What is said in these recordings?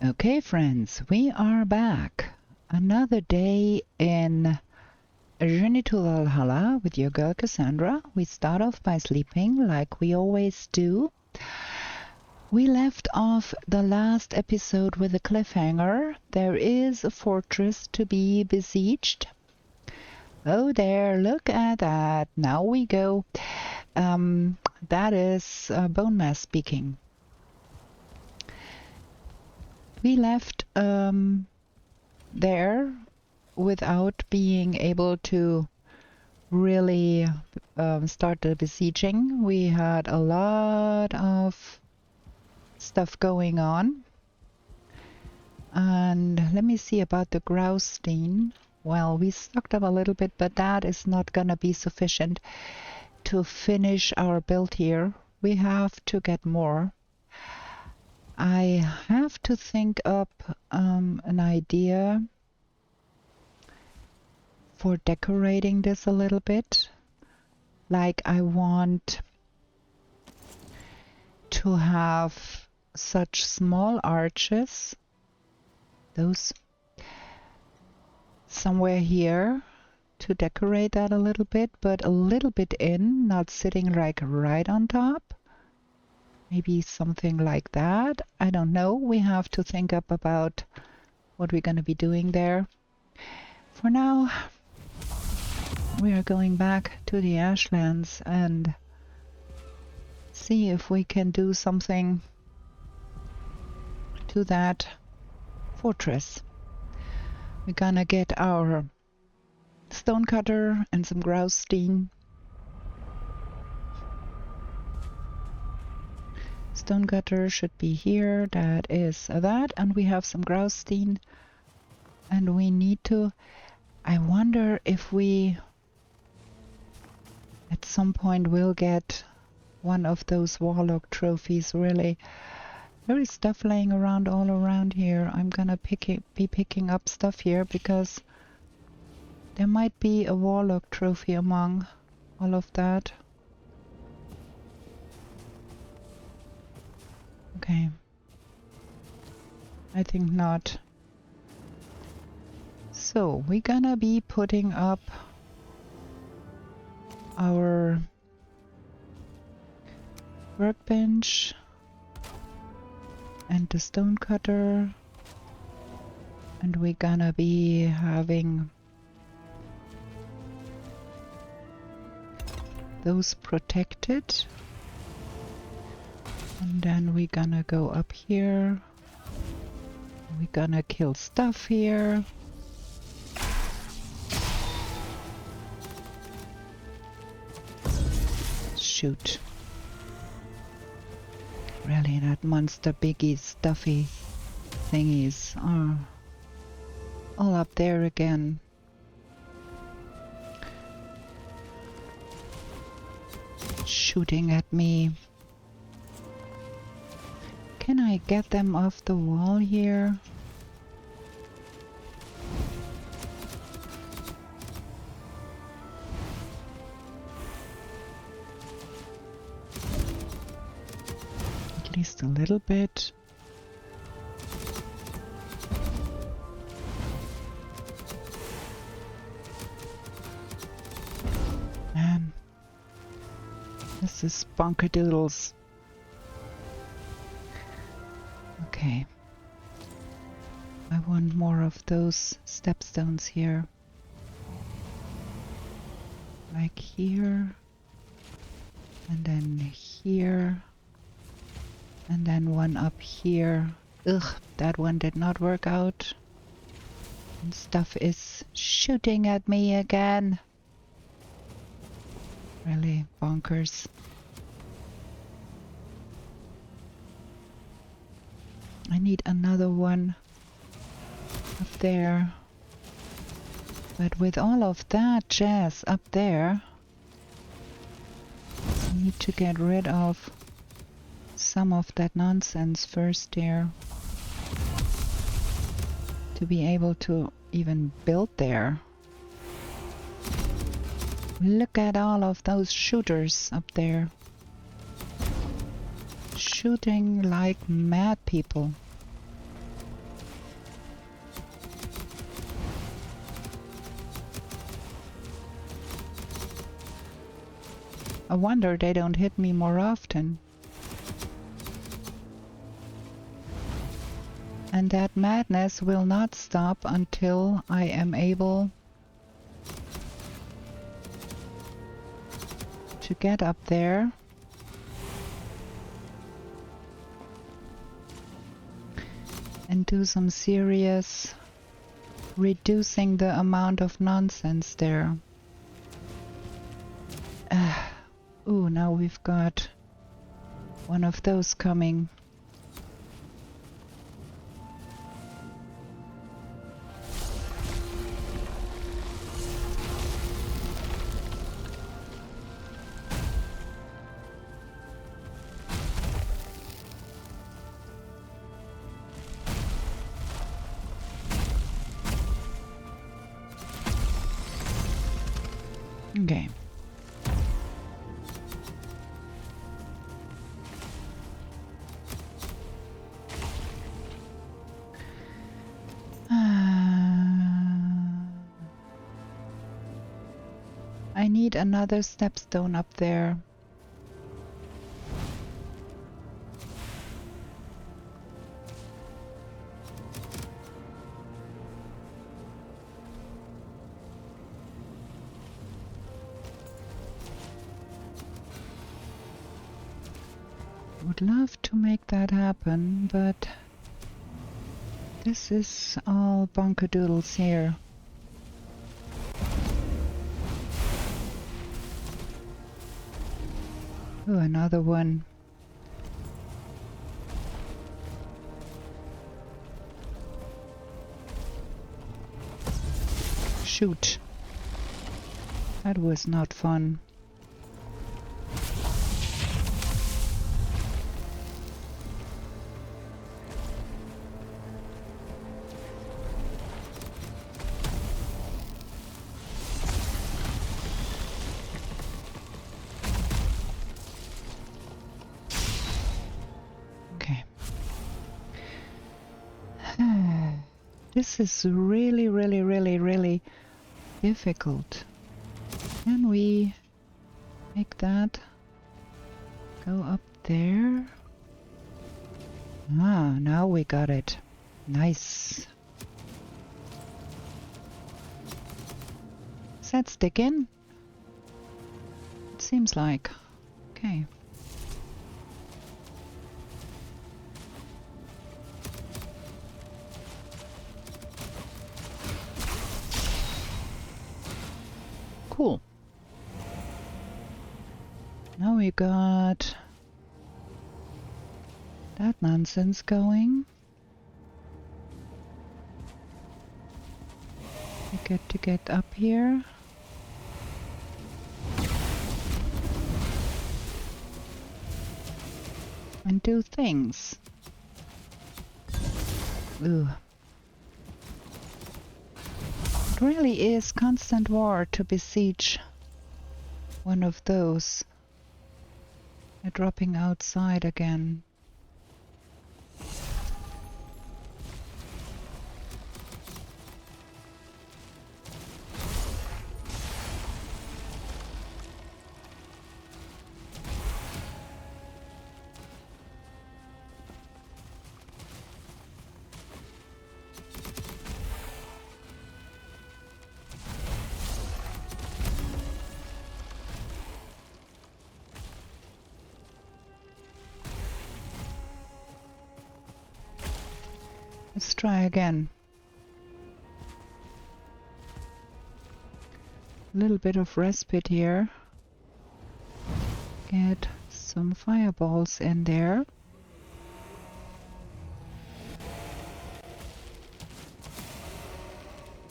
Okay, friends, we are back. Another day in A Journey to Valhalla with your girl Cassandra. We start off by sleeping like we always do. We left off the last episode with a cliffhanger. There is a fortress to be besieged. Oh there, look at that. Now we go. That is Bone Mass speaking. We left there without being able to really start the besieging. We had a lot of stuff going on. And let me see about the greystone. Well, we stocked up a little bit, but that is not gonna be sufficient to finish our build here. We have to get more. I have to think up an idea for decorating this a little bit. Like I want to have such small arches, those somewhere here, to decorate that a little bit, but a little bit in, not sitting like right on top. Maybe something like that. I don't know. We have to think up about what we're going to be doing there. For now, we are going back to the Ashlands and see if we can do something to that fortress. We're gonna get our stonecutter and some greystone. Stonecutter should be here. That is that, and we have some greystone, and we need to. I wonder if we at some point will get one of those warlock trophies. Really, there is stuff laying around all around here. I'm gonna be picking up stuff here because there might be a warlock trophy among all of that. Okay. I think not. So we're gonna be putting up our workbench and the stonecutter, and we're gonna be having those protected, and then we're gonna go up here. We're gonna kill stuff here. Shoot. Really, that monster biggie stuffy thingies are all up there again. Shooting at me. Can I get them off the wall here? At least a little bit. Man, this is bonkerdoodles. Okay. I want more of those stepstones here. Like here. And then here. And then one up here. Ugh, that one did not work out. And stuff is shooting at me again. Really bonkers. I need another one up there. But with all of that jazz up there, I need to get rid of some of that nonsense first there to be able to even build there. Look at all of those shooters up there. Shooting like mad people. I wonder they don't hit me more often. And that madness will not stop until I am able to get up there and do some serious reducing the amount of nonsense there. Ooh, now we've got one of those coming. Okay. I need another stepstone up there. Would love to make that happen, but this is all bunkadoodles here. Oh, another one. Shoot. That was not fun. This is really difficult. Can we make that go up there? Ah, now we got it. Nice. Does that stick in? It seems like. Okay. Cool. Now we got that nonsense going. We get to get up here. And do things. Ooh. It really is constant war to besiege one of those. They're dropping outside again. Let's try again. A little bit of respite here. Get some fireballs in there.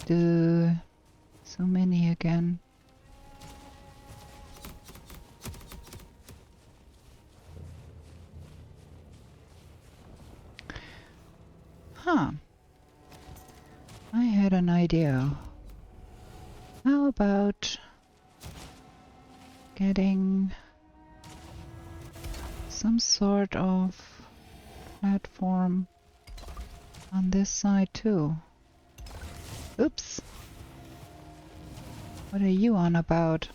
So many again. Huh. I had an idea. How about getting some sort of platform on this side too? Oops. What are you on about?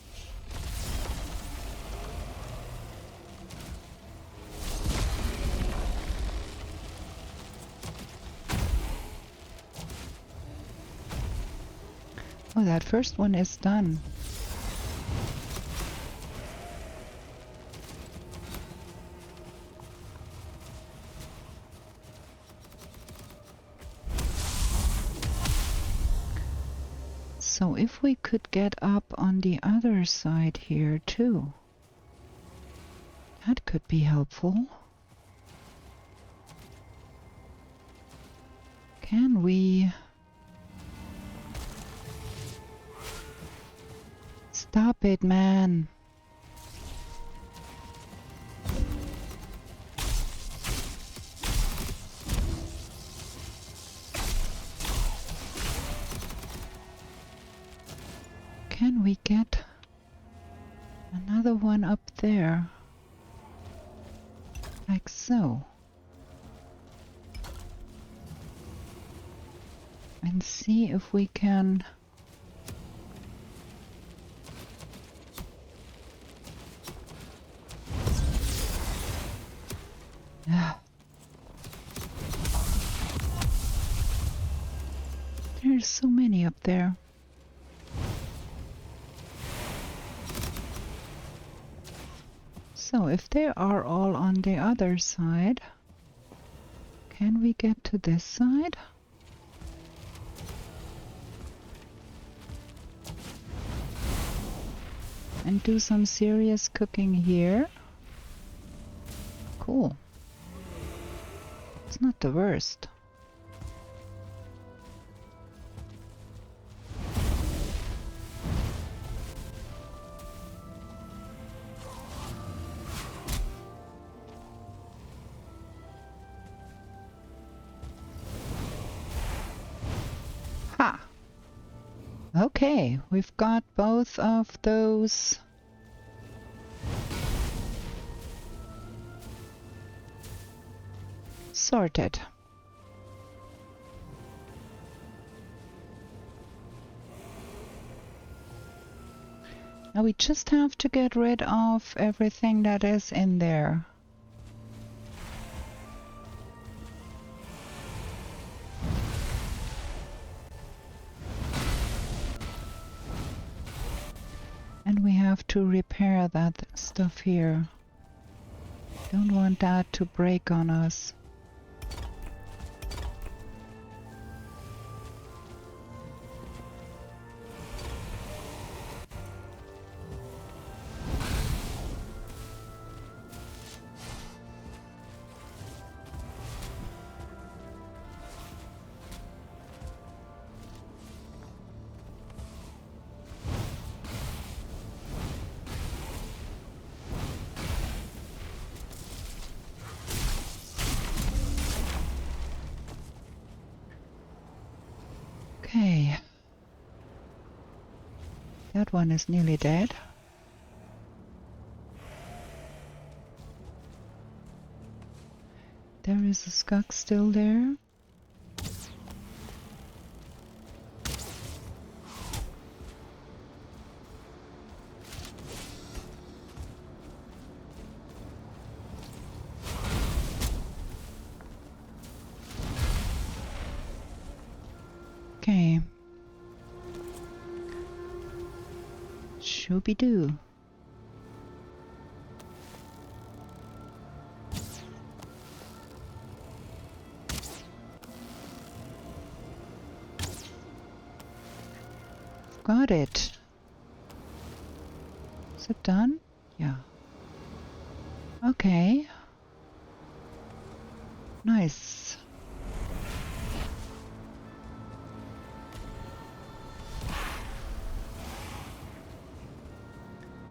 Oh, that first one is done. So if we could get up on the other side here too, that could be helpful. Can we... Stop it, man! Can we get another one up there? Like so. And see if we can... There's so many up there. So if they are all on the other side, can we get to this side? And do some serious cooking here? Cool. It's not the worst. Ha! Okay, we've got both of those sorted. Now we just have to get rid of everything that is in there. And we have to repair that stuff here. Don't want that to break on us. Okay. That one is nearly dead. There is a skunk still there. Okay. Shooby-doo. Got it. Is it done? Yeah. Okay. Nice.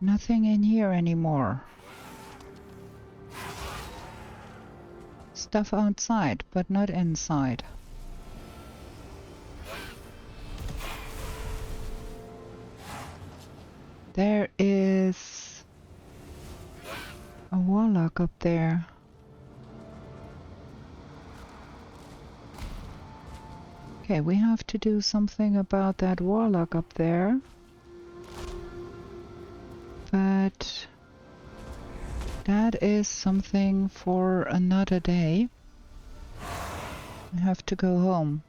Nothing in here anymore. Stuff outside, but not inside. There is a warlock up there. Okay, we have to do something about that warlock up there. But that is something for another day. I have to go home.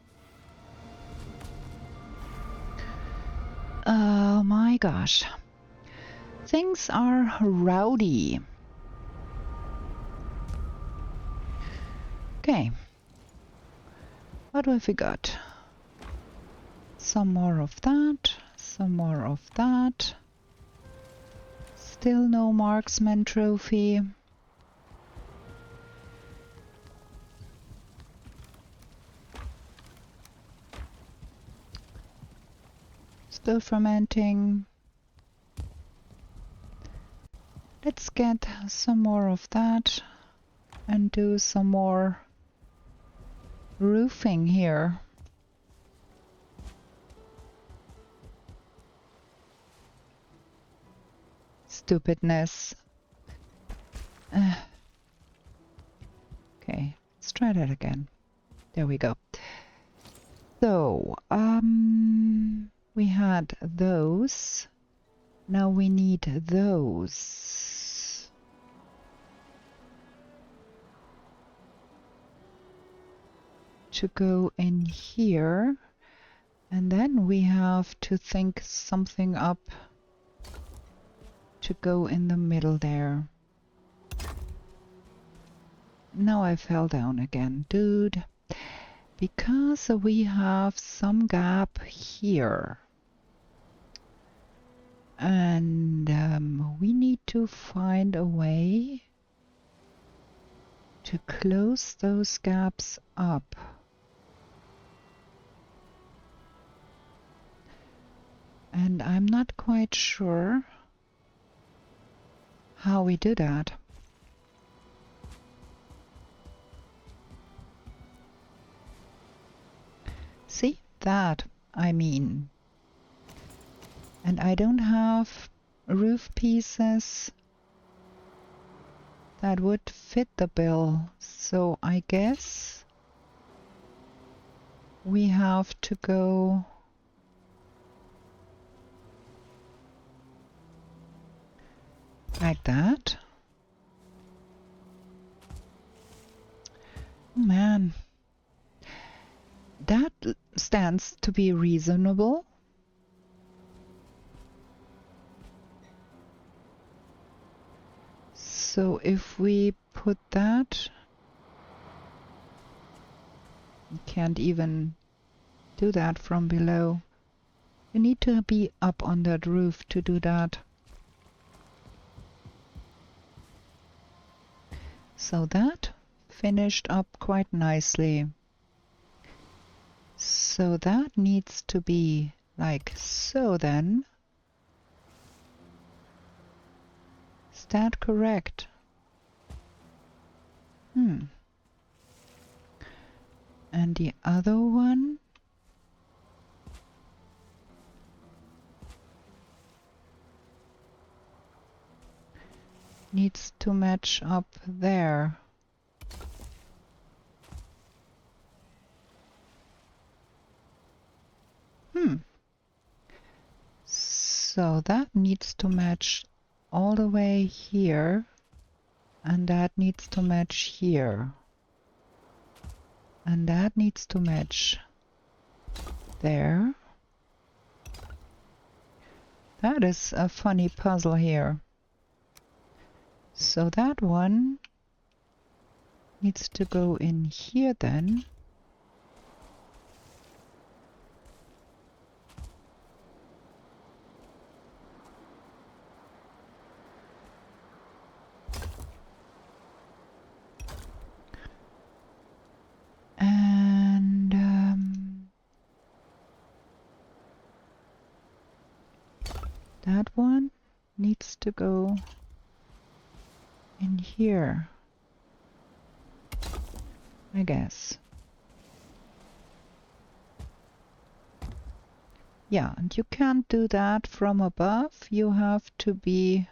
Oh my gosh. Things are rowdy. Okay. What have we got? Some more of that. Some more of that. Still no marksman trophy. Still fermenting. Let's get some more of that and do some more roofing here. Stupidness. Okay, let's try that again. There we go. So, we had those. Now we need those. To go in here. And then we have to think something up to go in the middle there. Now I fell down again, dude. Because we have some gap here. And we need to find a way to close those gaps up. And I'm not quite sure how we do that. See? That, I mean. And I don't have roof pieces that would fit the bill. So I guess we have to go like that. Oh man, that stands to be reasonable. So if we put that, you can't even do that from below. You need to be up on that roof to do that. So that finished up quite nicely. So that needs to be like so then. Is that correct? And the other one? Needs to match up there. So that needs to match all the way here, and that needs to match here, and that needs to match there. That is a funny puzzle here. So that one needs to go in here then. And that one needs to go in here, I guess. Yeah, and you can't do that from above. You have to be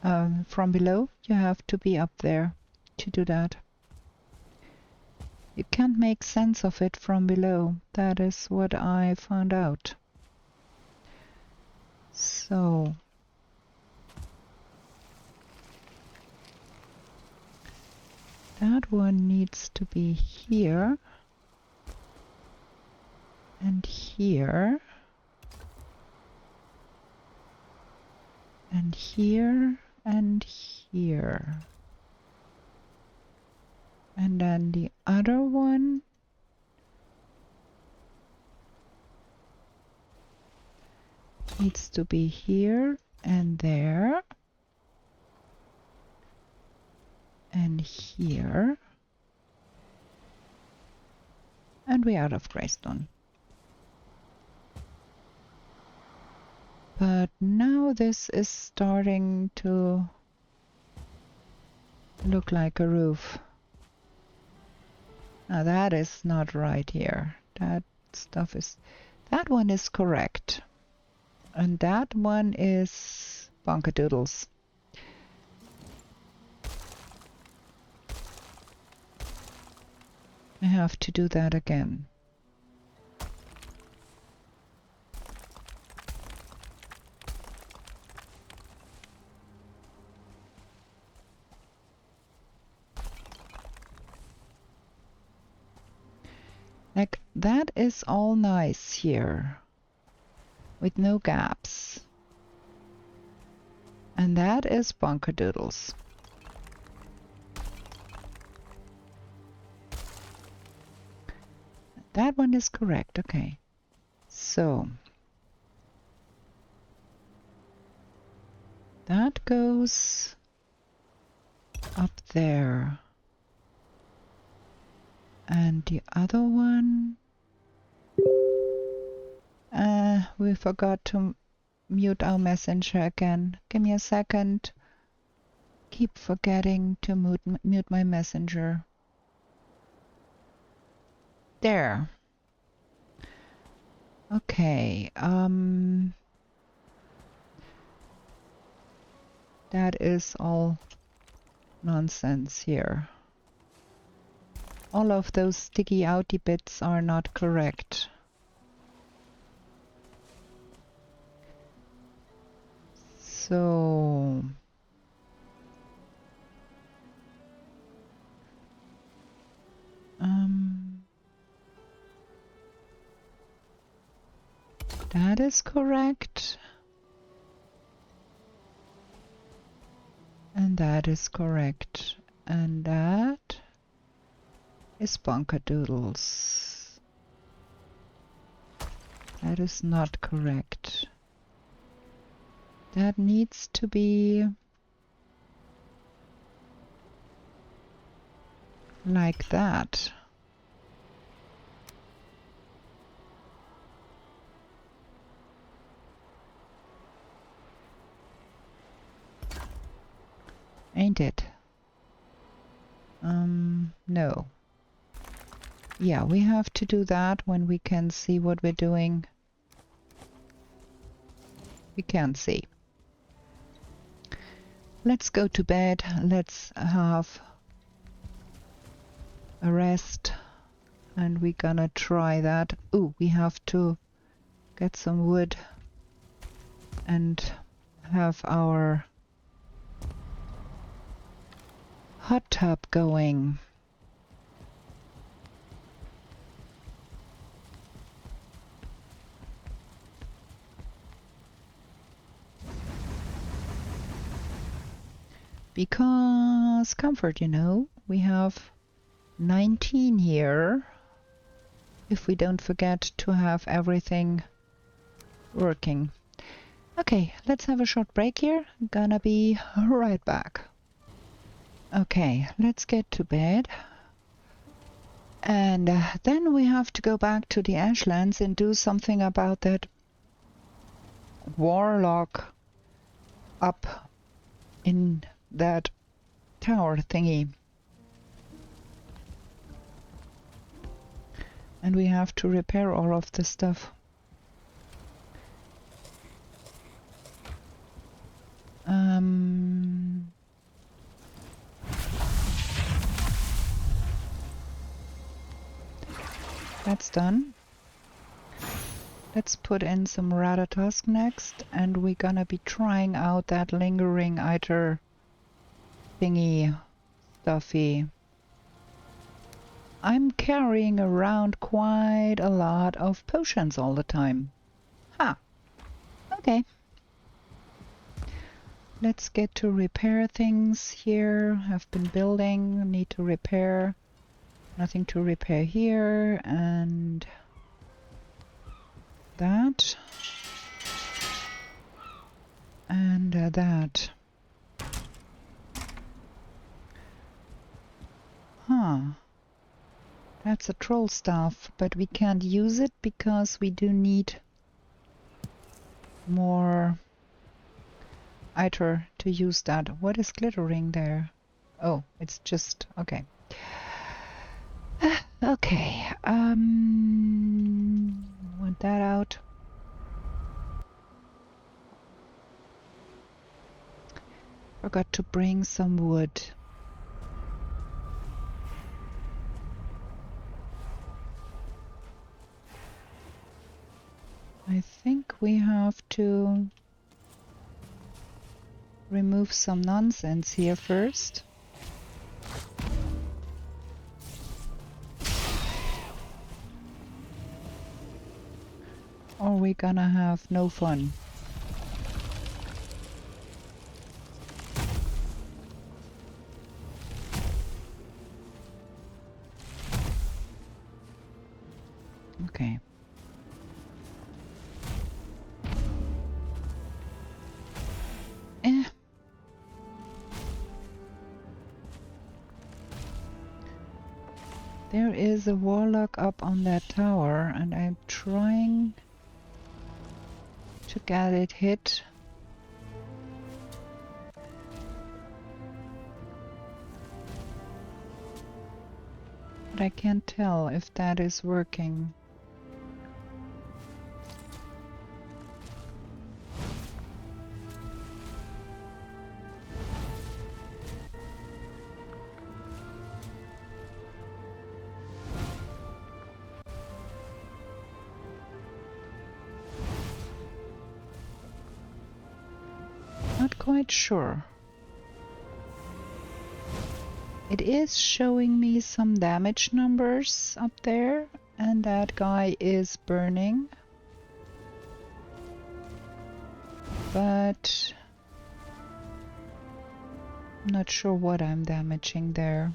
from below. You have to be up there to do that. You can't make sense of it from below. That is what I found out. So that one needs to be here and here. And here and here. And then the other one needs to be here and there. And here. And we're out of greystone. But now this is starting to look like a roof. Now that is not right here. That stuff is... That one is correct. And that one is bonkadoodles. I have to do that again. Like, that is all nice here, with no gaps. And that is bonkadoodles. That one is correct, okay. So, that goes up there. And the other one, we forgot to mute our messenger again. Give me a second. Keep forgetting to mute my messenger. There. Okay. That is all nonsense here. All of those sticky outy bits are not correct. So that is correct. And that is correct. And that is bonkadoodles. That is not correct. That needs to be like that. Ain't it? No. Yeah, we have to do that when we can see what we're doing. We can't see. Let's go to bed. Let's have a rest. And we're gonna try that. Ooh, we have to get some wood and have our hot tub going. Because comfort, you know, we have 19 here. If we don't forget to have everything working. Okay, let's have a short break here. Gonna be right back. Okay, let's get to bed. And then we have to go back to the Ashlands and do something about that warlock up in that tower thingy. And we have to repair all of the stuff. That's done. Let's put in some Ratatosk next, and we're gonna be trying out that lingering iter thingy stuffy. I'm carrying around quite a lot of potions all the time. Ha! Okay. Let's get to repair things here. Have been building, need to repair. Nothing to repair here, and that. And that. Huh. That's a troll staff, but we can't use it because we do need more iter to use that. What is glittering there? Oh, it's just okay. Okay. Want that out. Forgot to bring some wood. I think we have to remove some nonsense here first. Or we're gonna have no fun. Okay. There is a warlock up on that tower, and I'm trying to get it hit. But I can't tell if that is working. Not quite sure. It is showing me some damage numbers up there, and that guy is burning. But I'm not sure what I'm damaging there.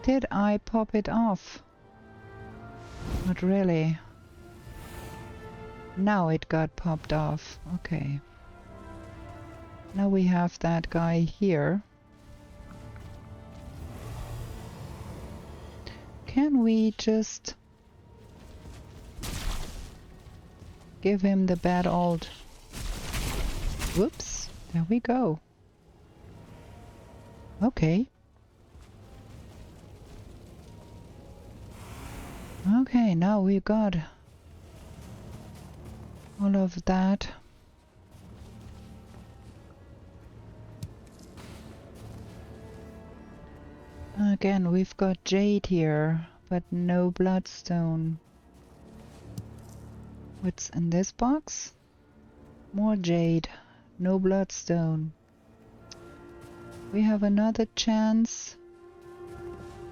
Did I pop it off? Not really. Now it got popped off. Okay. Now we have that guy here. Can we just give him the bad old... Whoops. There we go. Okay. Okay, now we got all of that. Again, we've got jade here, but no bloodstone. What's in this box? More jade, no bloodstone. We have another chance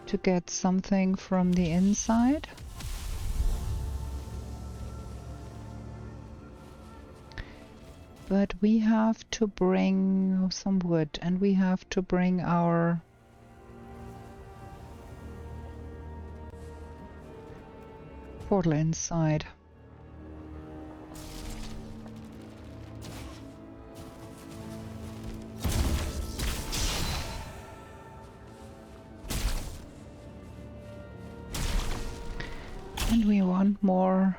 to get something from the inside. But we have to bring some wood, and we have to bring our portal inside. And we want more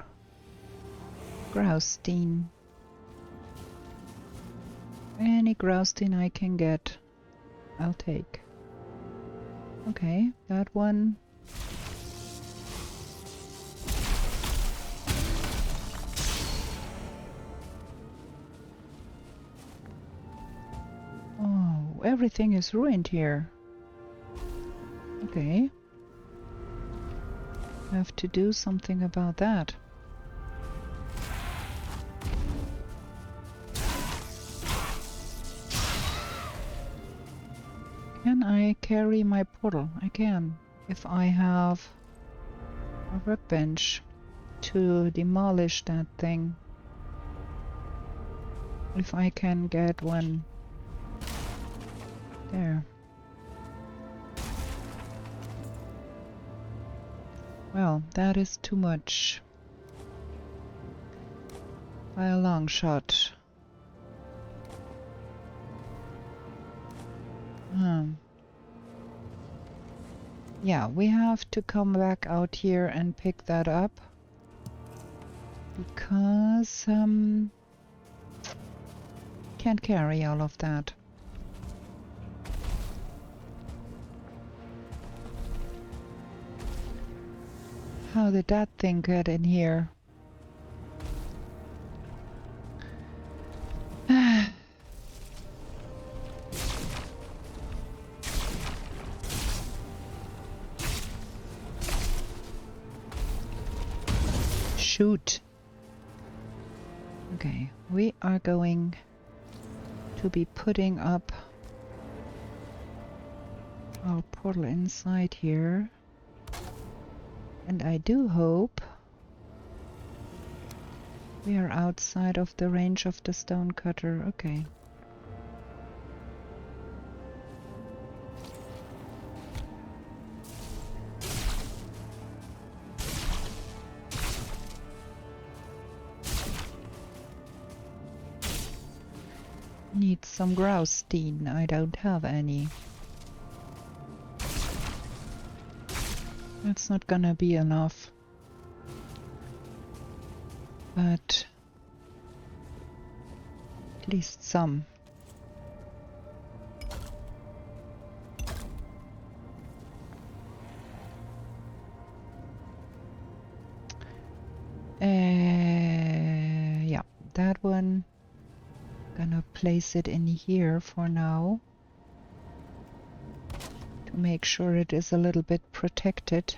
greystone. Any greystone I can get, I'll take. Okay, that one. Oh, everything is ruined here. Okay. I have to do something about that. Can I carry my portal? I can. if I have a workbench to demolish that thing. If I can get one there. Well, that is too much. By a long shot. Yeah, we have to come back out here and pick that up. Because, can't carry all of that. How did that thing get in here? Shoot. Okay, we are going to be putting up our portal inside here. And I do hope we are outside of the range of the stone cutter. Okay. Need some greystone. I don't have any. That's not gonna be enough. But at least some. Yeah, that one. Gonna place it in here for now to make sure it is a little bit protected.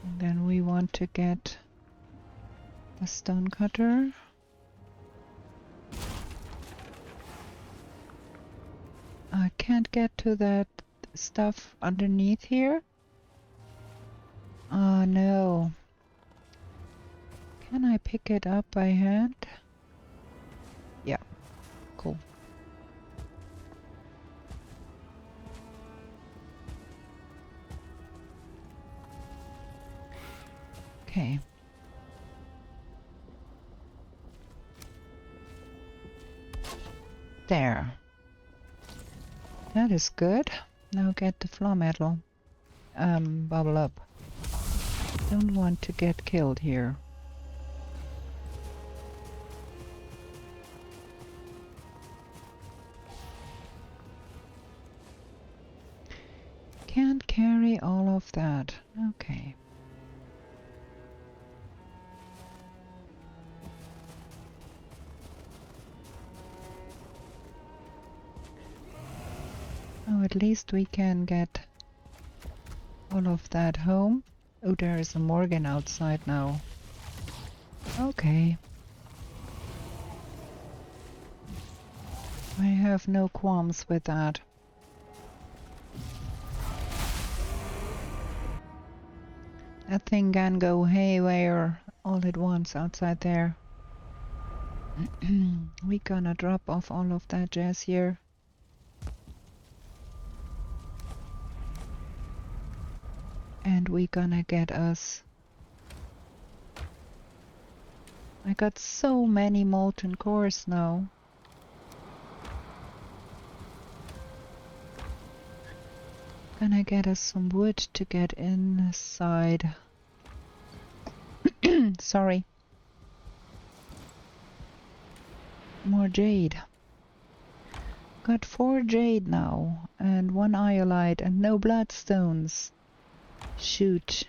And then we want to get the stone cutter. I can't get to that stuff underneath here. Oh no. Can I pick it up by hand? Yeah, cool. Okay. There. That is good. Now get the floor metal. Bubble up. Don't want to get killed here. Can't carry all of that. Okay. Oh, at least we can get all of that home. Oh, there is a Morgan outside now. Okay. I have no qualms with that. That thing can go haywire all at once outside there. We gonna drop off all of that jazz here. And we gonna get us... I got so many molten cores now. Gonna get us some wood to get inside. Sorry. More jade. Got 4 jade now, and 1 iolite, and no bloodstones. Shoot.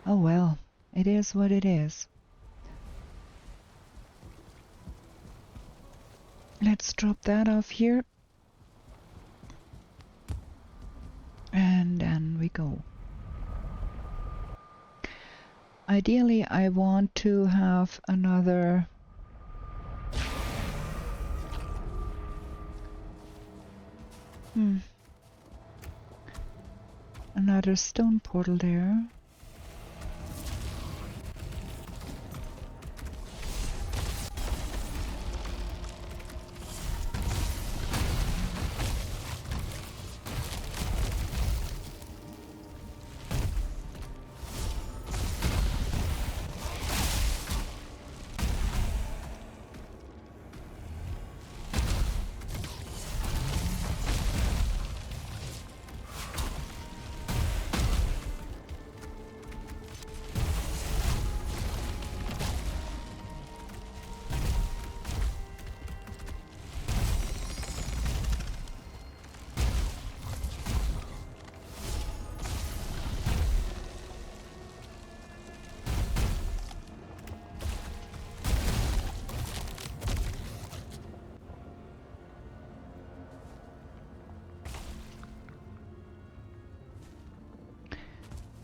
Oh well, it is what it is. Let's drop that off here. And then we go. Ideally, I want to have another Hmm. Another stone portal there.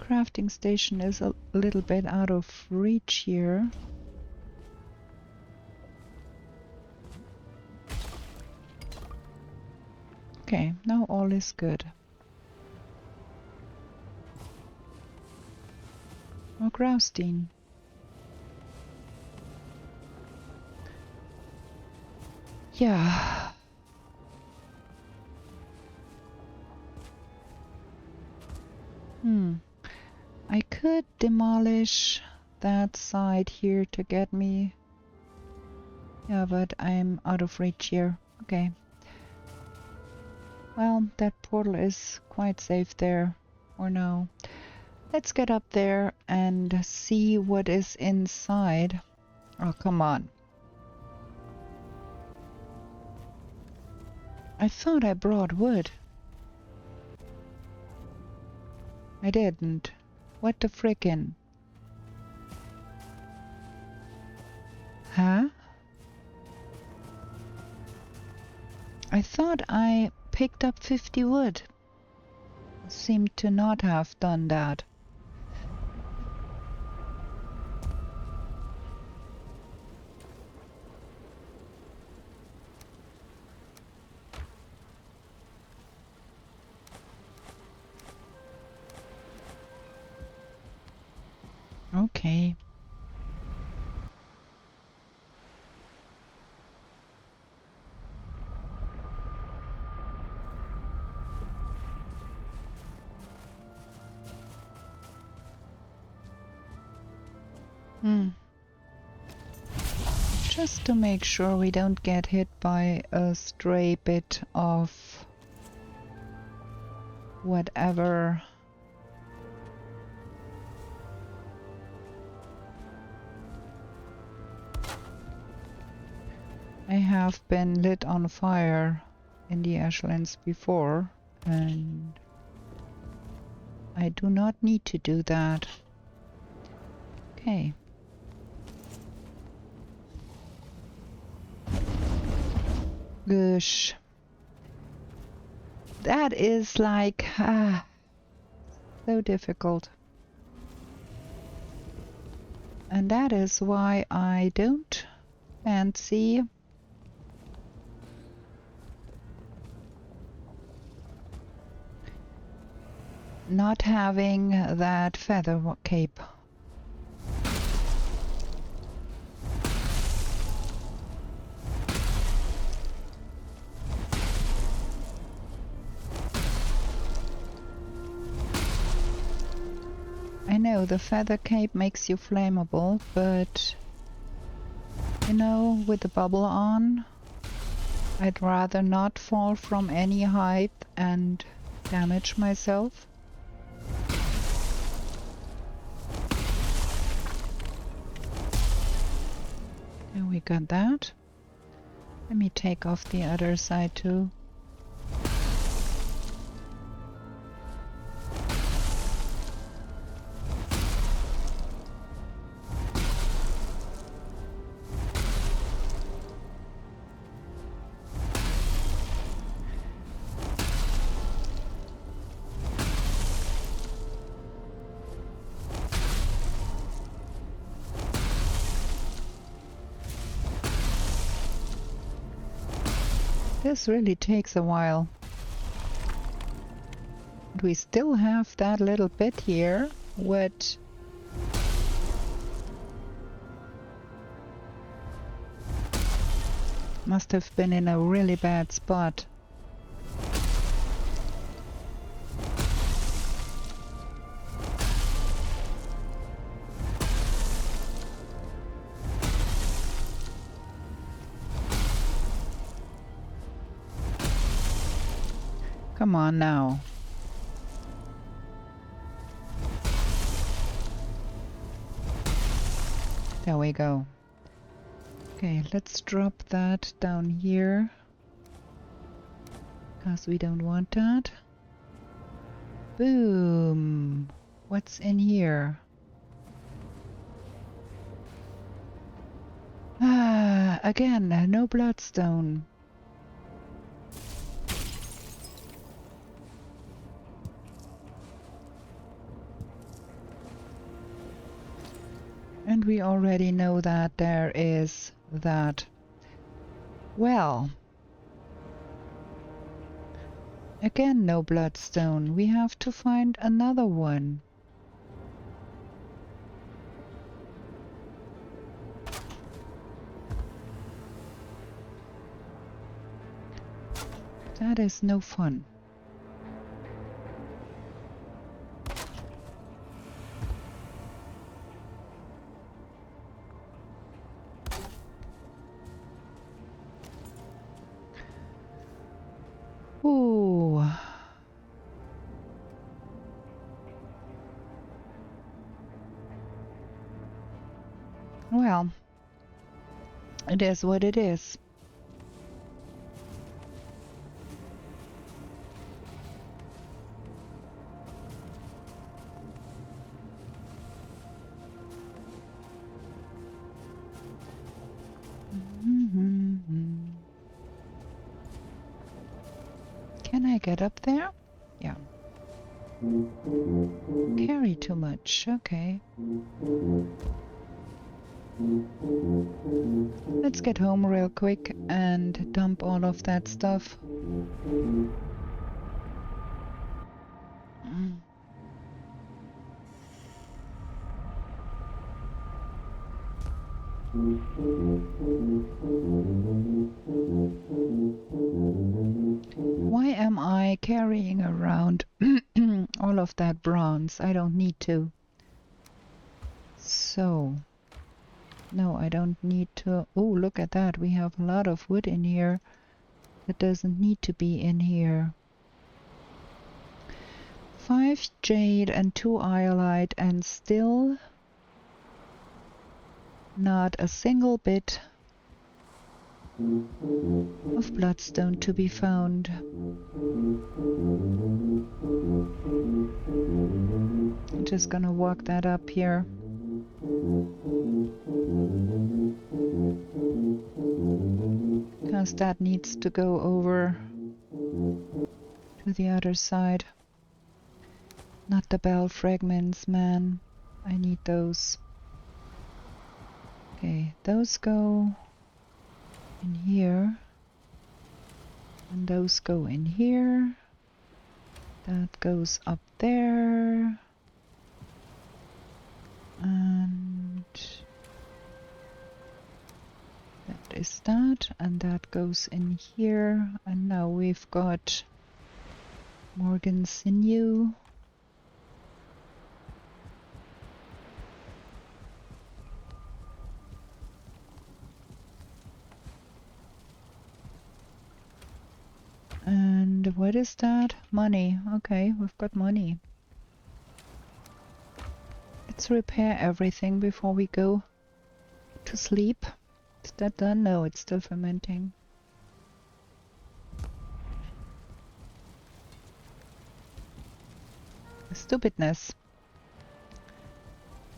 Crafting station is a little bit out of reach here. Okay, now all is good. More Graustine. Yeah. I could demolish that side here to get me. Yeah, but I'm out of reach here. Okay. Well, that portal is quite safe there for now. Let's get up there and see what is inside. Oh, come on. I thought I brought wood. I didn't. What the frickin'? Huh? I thought I picked up 50 wood. Seemed to not have done that. Okay. Just to make sure we don't get hit by a stray bit of whatever. I have been lit on fire in the Ashlands before, and I do not need to do that. Okay. Gosh. That is like, so difficult. And that is why I don't fancy not having that feather cape. I know the feather cape makes you flammable, but you know, with the bubble on, I'd rather not fall from any height and damage myself. And we got that. Let me take off the other side too. This really takes a while. We still have that little bit here, which must have been in a really bad spot. Come on now. There we go. Okay, let's drop that down here, because we don't want that. Boom! What's in here? Ah, again, no bloodstone. And we already know that there is that. Well, again, no bloodstone. We have to find another one. That is no fun. Ooh. Well, it is what it is. Can I get up there? Yeah. Carry too much, okay. Let's get home real quick and dump all of that stuff. Why am I carrying around all of that bronze? I don't need to. So, no, I don't need to. Oh, look at that. We have a lot of wood in here that doesn't need to be in here. 5 jade and 2 iolite, and still not a single bit of bloodstone to be found. I'm just gonna walk that up here. Because that needs to go over to the other side. Not the bell fragments, man. I need those. Okay, those go in here. And those go in here. That goes up there. And that is that. And that goes in here. And now we've got Morgan sinew. And what is that? Money. Okay, we've got money. Let's repair everything before we go to sleep. Is that done? No, it's still fermenting. Stupidness.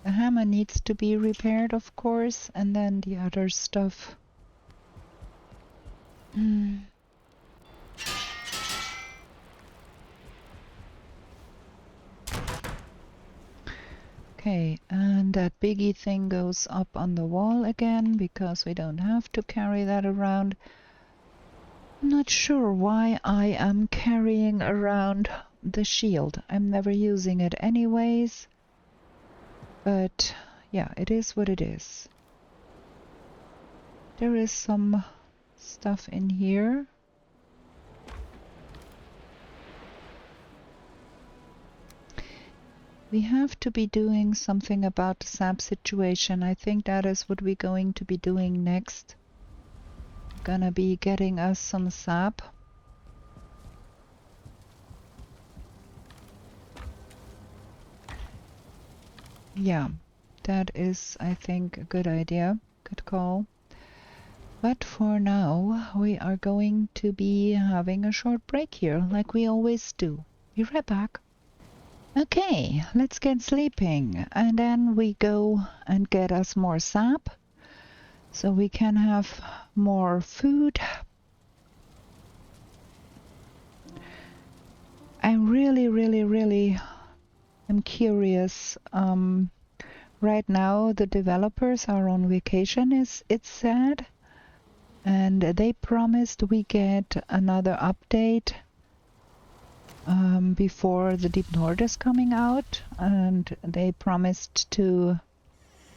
The hammer needs to be repaired, of course, and then the other stuff. Okay, and that biggie thing goes up on the wall again, because we don't have to carry that around. I'm not sure why I am carrying around the shield. I'm never using it anyways. But yeah, it is what it is. There is some stuff in here. We have to be doing something about the sap situation. I think that is what we're going to be doing next. Gonna be getting us some sap. Yeah, that is, I think, a good idea. Good call. But for now, we are going to be having a short break here, like we always do. Be right back. Okay, let's get sleeping, and then we go and get us more sap, so we can have more food. I really am curious. Right now, the developers are on vacation, it's said. And they promised we get another update before the Deep North is coming out, and they promised to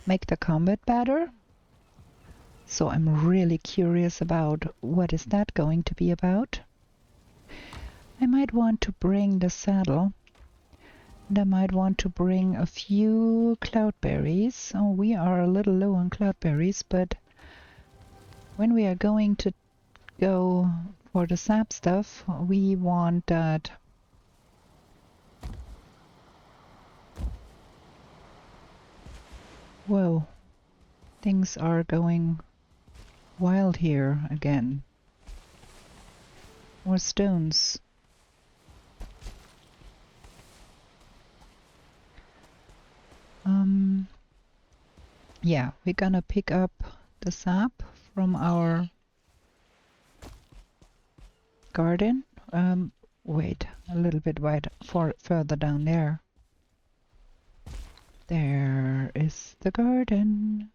make the combat better. So I'm really curious about what is that going to be about. I might want to bring the saddle, and I might want to bring a few cloudberries. Oh, we are a little low on cloudberries, but when we are going to go for the sap stuff, we want that. Whoa, things are going wild here again. More stones. Yeah, we're gonna pick up the sap from our garden. Wait, a little bit further down there. There is the garden.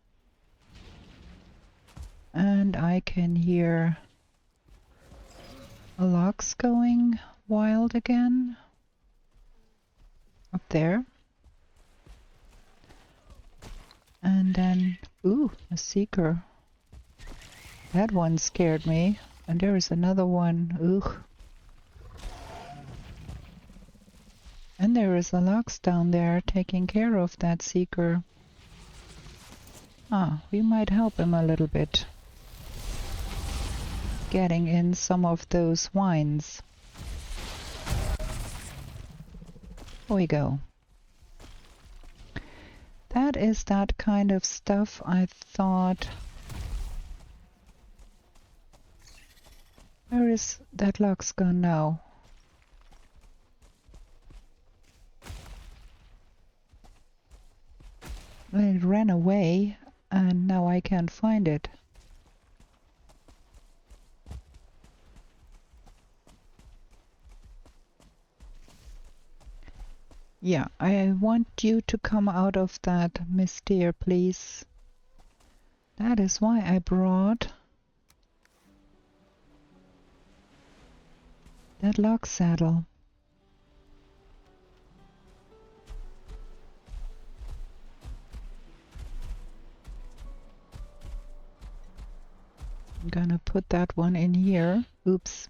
And I can hear a logs going wild again. Up there. And then, ooh, a seeker. That one scared me. And there is another one. Ooh. And there is a logs down there taking care of that seeker. Ah, we might help him a little bit. Getting in some of those wines. Here we go. That is that kind of stuff I thought. Where is that logs gone now? Well, it ran away and now I can't find it. Yeah, I want you to come out of that mist here, please. That is why I brought that log saddle. I'm gonna put that one in here. Oops.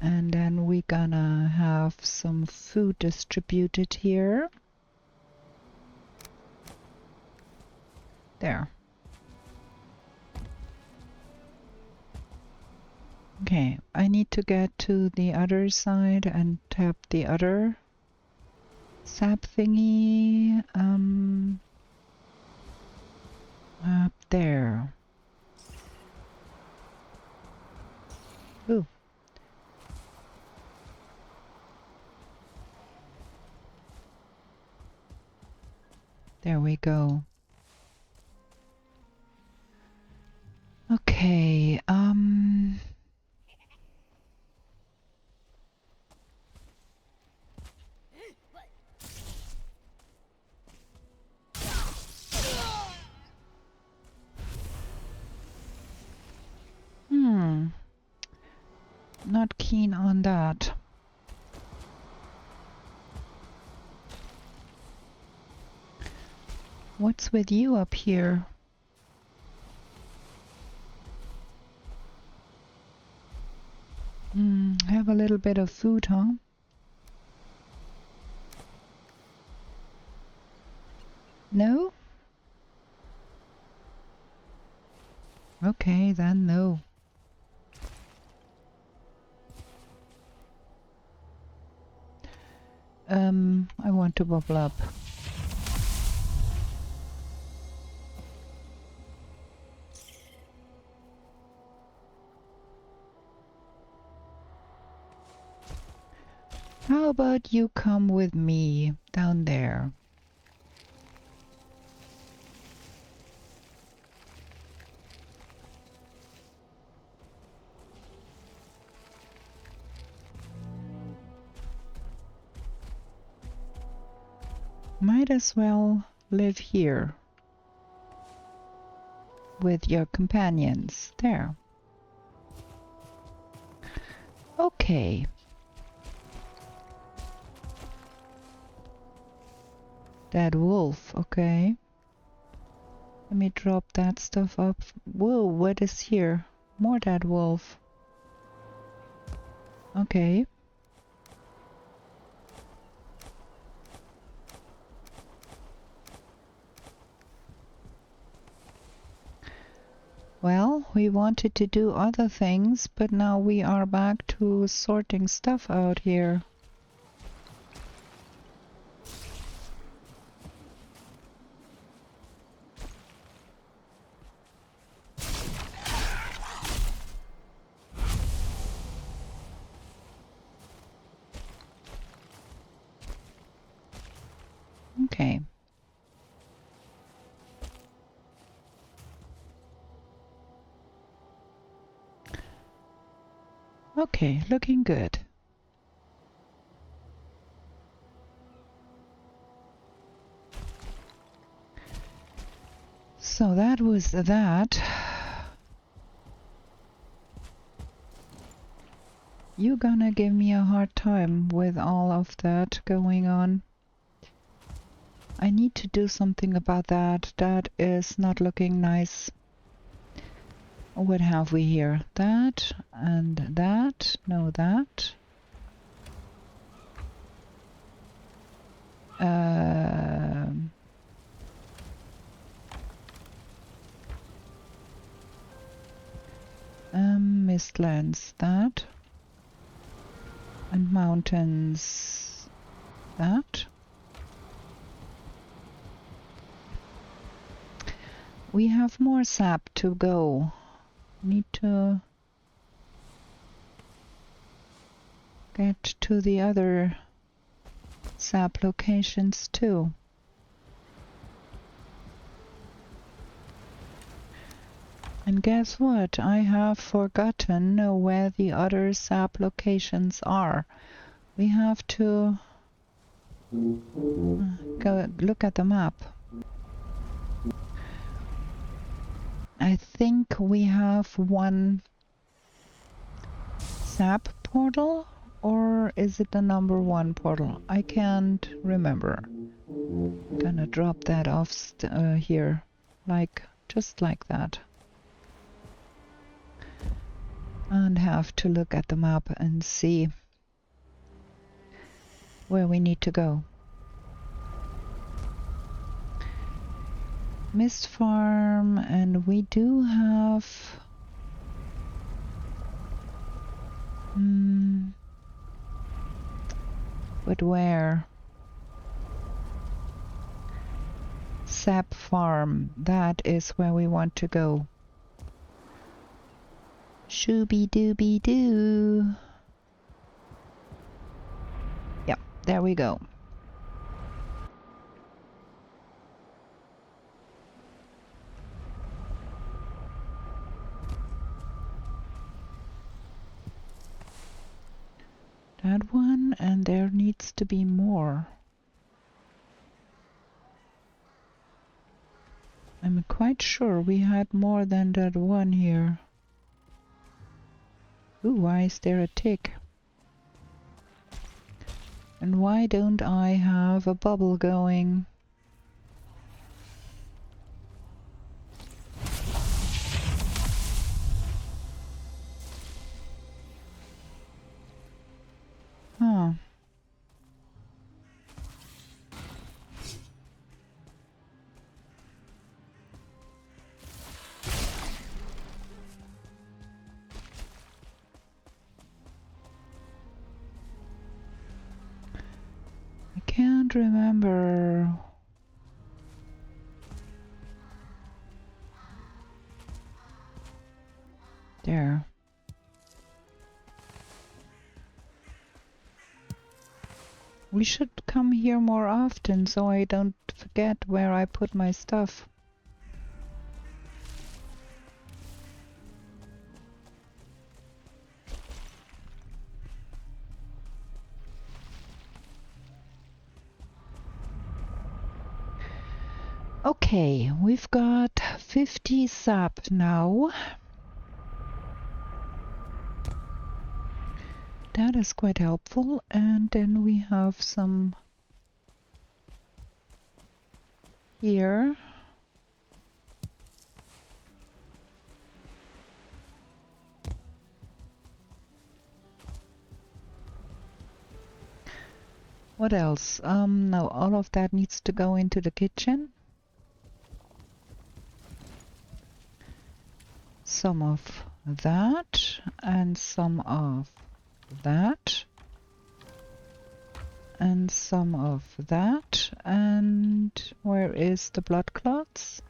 And then we're gonna have some food distributed here. There. Okay, I need to get to the other side and tap the other sap thingy. Up there. Ooh. There we go. Okay, not keen on that. What's with you up here? Have a little bit of food, huh? No? Okay, then no. I want to bubble up. How about you come with me down there? Might as well live here with your companions. There. Okay. Dead wolf, okay. Let me drop that stuff up. Whoa, what is here? More dead wolf. Okay. Well, we wanted to do other things, but now we are back to sorting stuff out here. Okay. Okay, looking good. So that was that. You gonna give me a hard time with all of that going on. I need to do something about that. That is not looking nice. What have we here? That and that. No, that. Mistlands. That. And mountains. That. We have more sap to go. Need to get to the other sap locations too. And guess what? I have forgotten where the other sap locations are. We have to go look at the map. I think we have one sap portal, or is it the #1 portal? I can't remember. Gonna drop that off here, just like that. And have to look at the map and see where we need to go. Mist farm, and we do have but where? Sap farm, that is where we want to go. Shooby dooby doo. Yep, there we go. That one, and there needs to be more. I'm quite sure we had more than that one here. Ooh, why is there a tick? And why don't I have a bubble going? don't remember. There. We should come here more often so I don't forget where I put my stuff. Okay, we've got 50 sap now. That is quite helpful. And then we have some here. What else? Now all of that needs to go into the kitchen. Some of that and some of that and some of that. And where is the blood clots?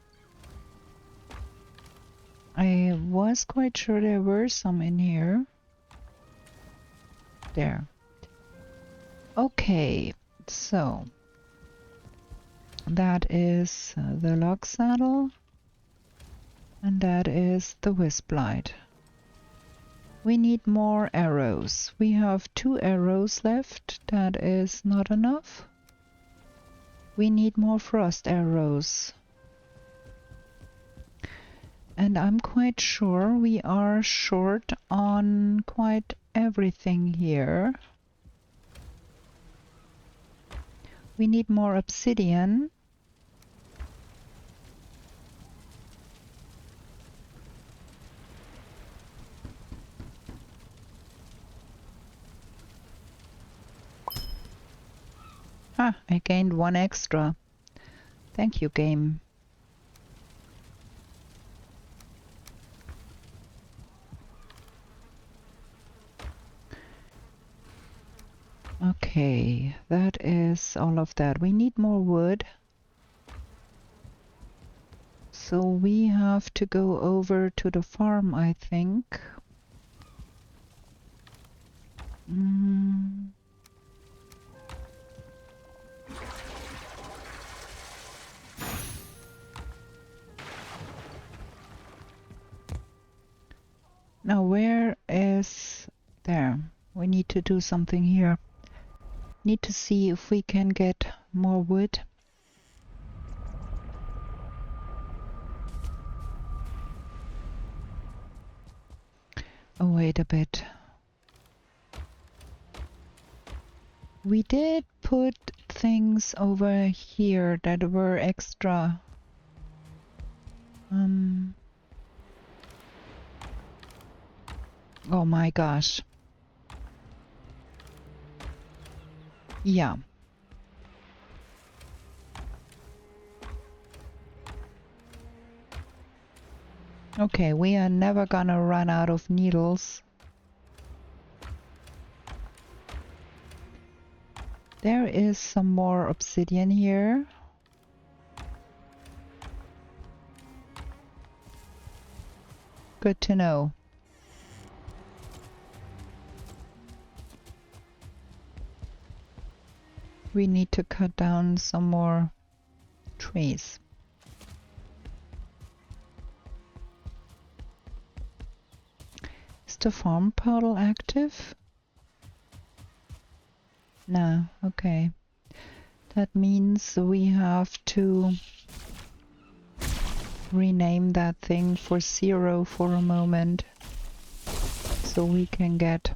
I was quite sure there were some in here. There. Okay, so that is the log saddle and that is the wisp light. We need more arrows. We have 2 arrows left. That is not enough. We need more frost arrows. And I'm quite sure we are short on quite everything here. We need more obsidian. Ah, I gained 1 extra. Thank you, game. Okay, that is all of that. We need more wood. So we have to go over to the farm, I think. Now where is... There. We need to do something here. Need to see if we can get more wood. Oh, wait a bit. We did put things over here that were extra. Oh my gosh. Yeah. Okay, we are never gonna run out of needles. There is some more obsidian here. Good to know. We need to cut down some more trees. Is the farm portal active? No, okay. That means we have to rename that thing for 0 for a moment so we can get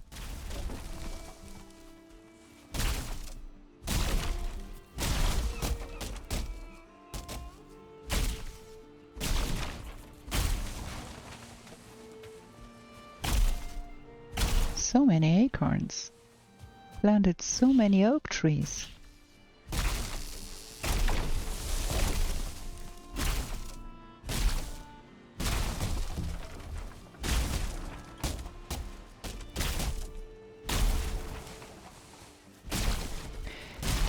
so many acorns. Planted so many oak trees.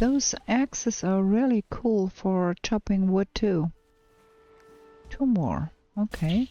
Those axes are really cool for chopping wood too. 2 more. Okay.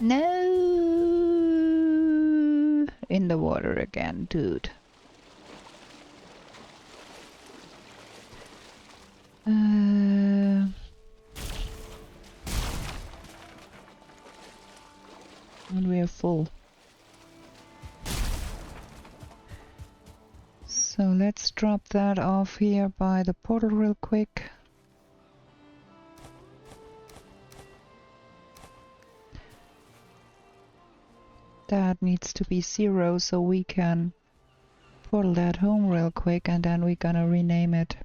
No! In the water again, dude. And we are full. So let's drop that off here by the portal real quick. That needs to be 0 so we can portal that home real quick, and then we're gonna rename it.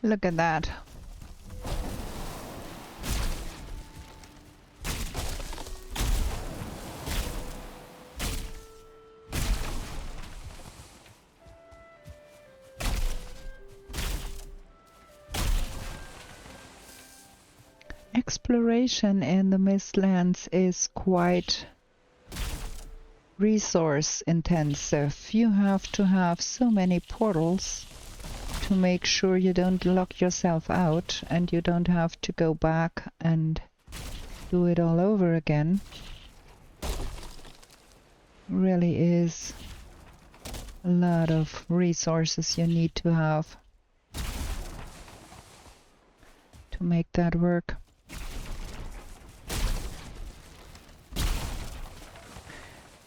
Look at that. Exploration in the Mistlands is quite resource intensive. You have to have so many portals to make sure you don't lock yourself out and you don't have to go back and do it all over again. Really is a lot of resources you need to have to make that work.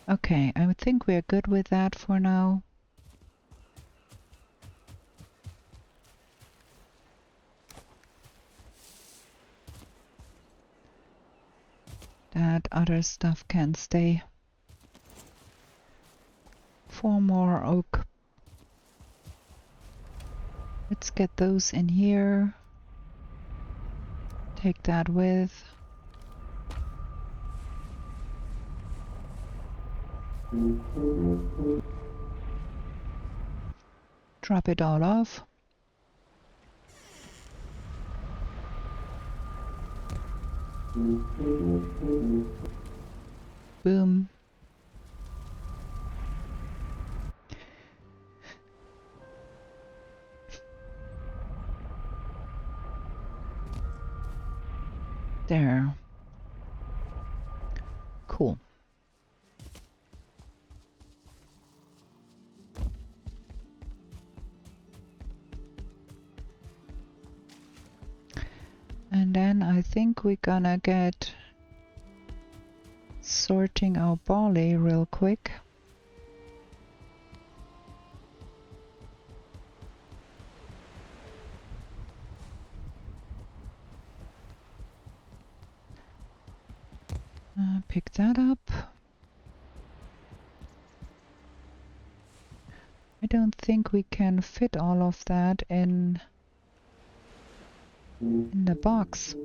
Okay, I think we're good with that for now. That other stuff can stay. 4 more oak. Let's get those in here. Take that with. Drop it all off. Boom. There. Cool. And then I think we're gonna get sorting our barley real quick. Pick that up. I don't think we can fit all of that in in the box.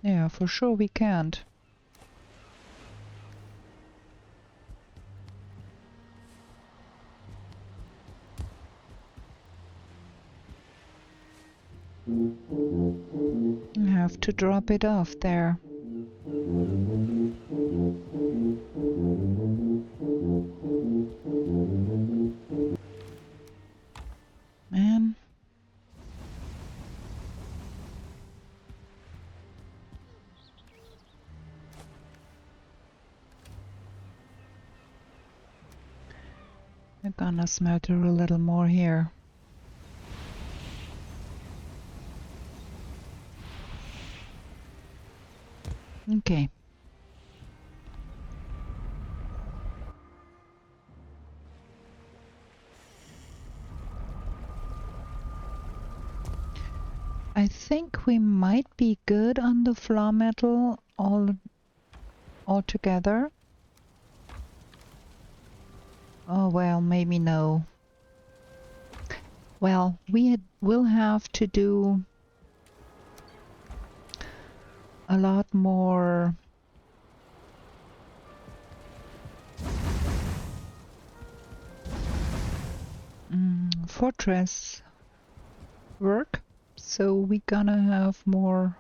Yeah, for sure we can't. I have to drop it off there. Man. I'm gonna smelter a little more here. Okay. I think we might be good on the floor metal all together. Oh well, maybe no. Well, will have to do a lot more fortress work, so we're gonna have more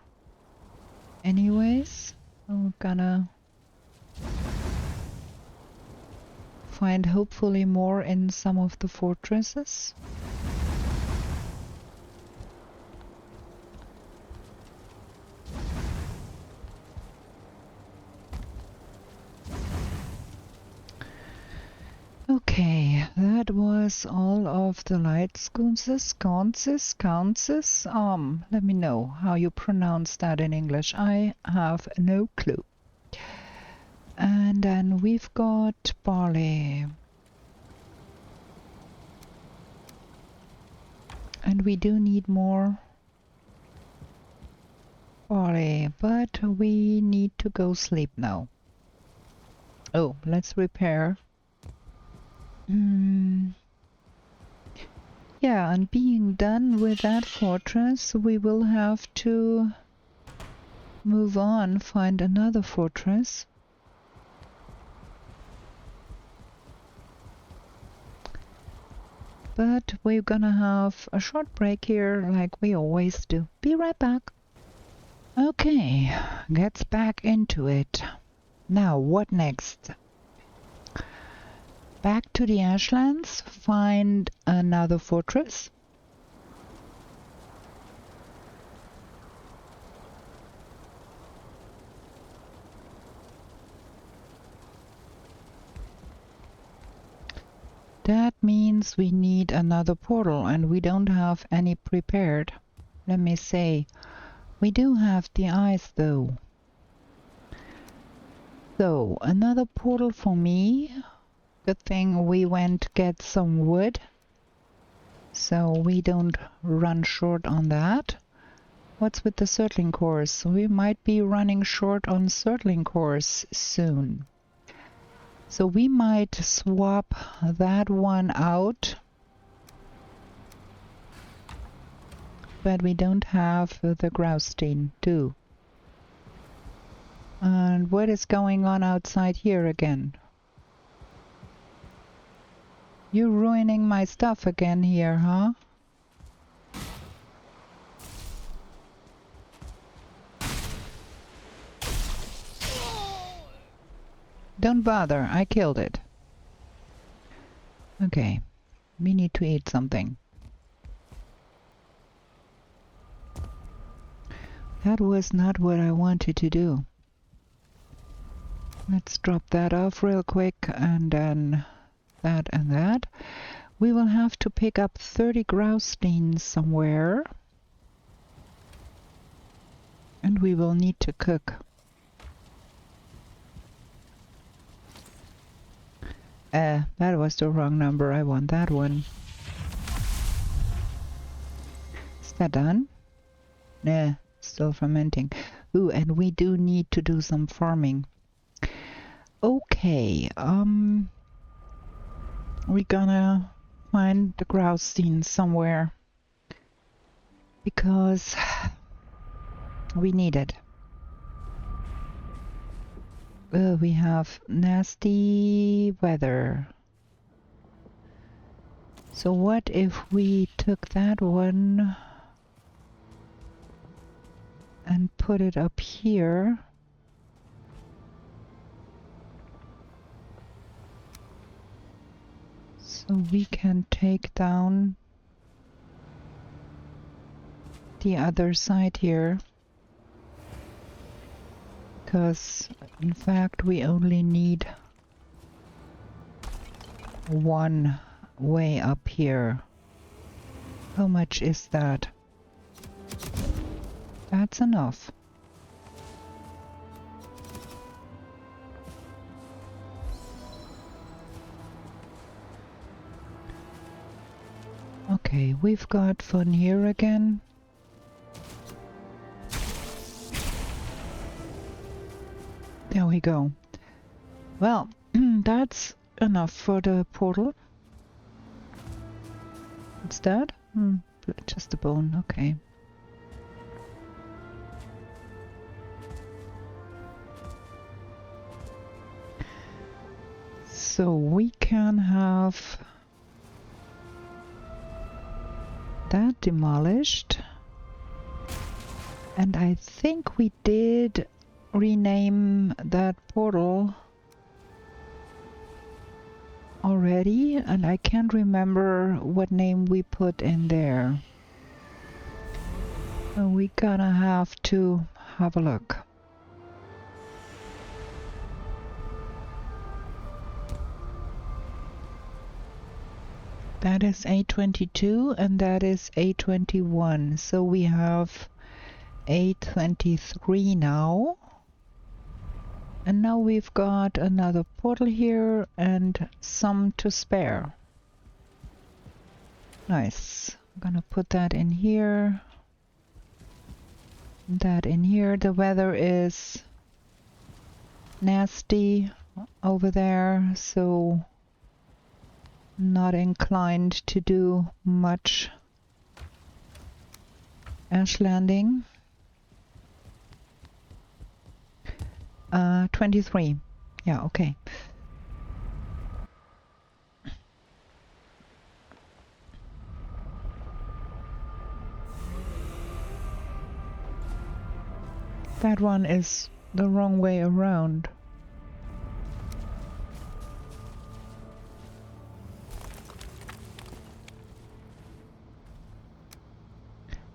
anyways. We're gonna find hopefully more in some of the fortresses. Okay, that was all of the light sconces. Let me know how you pronounce that in English. I have no clue. And then we've got barley. And we do need more barley, but we need to go sleep now. Oh, let's repair. Yeah, and being done with that fortress, we will have to move on, find another fortress. But we're gonna have a short break here like we always do. Be right back. Okay, gets back into it. Now, what next? Back to the Ashlands, find another fortress. That means we need another portal, and we don't have any prepared. Let me say, we do have the ice though. So, another portal for me. Good thing we went get some wood, so we don't run short on that. What's with the circling cores? We might be running short on circling cores soon. So we might swap that one out, but we don't have the greystone too. And what is going on outside here again? You're ruining my stuff again here, huh? Don't bother, I killed it. Okay, we need to eat something. That was not what I wanted to do. Let's drop that off real quick, and then that and that. We will have to pick up 30 greystone somewhere. And we will need to cook. That was the wrong number. I want that one. Is that done? Nah, still fermenting. Ooh, and we do need to do some farming. Okay, we're gonna find the greystone somewhere because we need it. We have nasty weather. So what if we took that one and put it up here? So we can take down the other side here. Because in fact we only need one way up here. How much is that? That's enough. Okay, we've got fun here again. There we go. Well, that's enough for the portal. What's that? Just a bone, okay. So we can have that demolished. And I think we did rename that portal already, and I can't remember what name we put in there. So we gotta have to have a look. That is A22 and that is A21. So we have A23 now. And now we've got another portal here and some to spare. Nice. I'm gonna put that in here. That in here. The weather is nasty over there, so not inclined to do much ash landing. 23. Yeah, okay. That one is the wrong way around.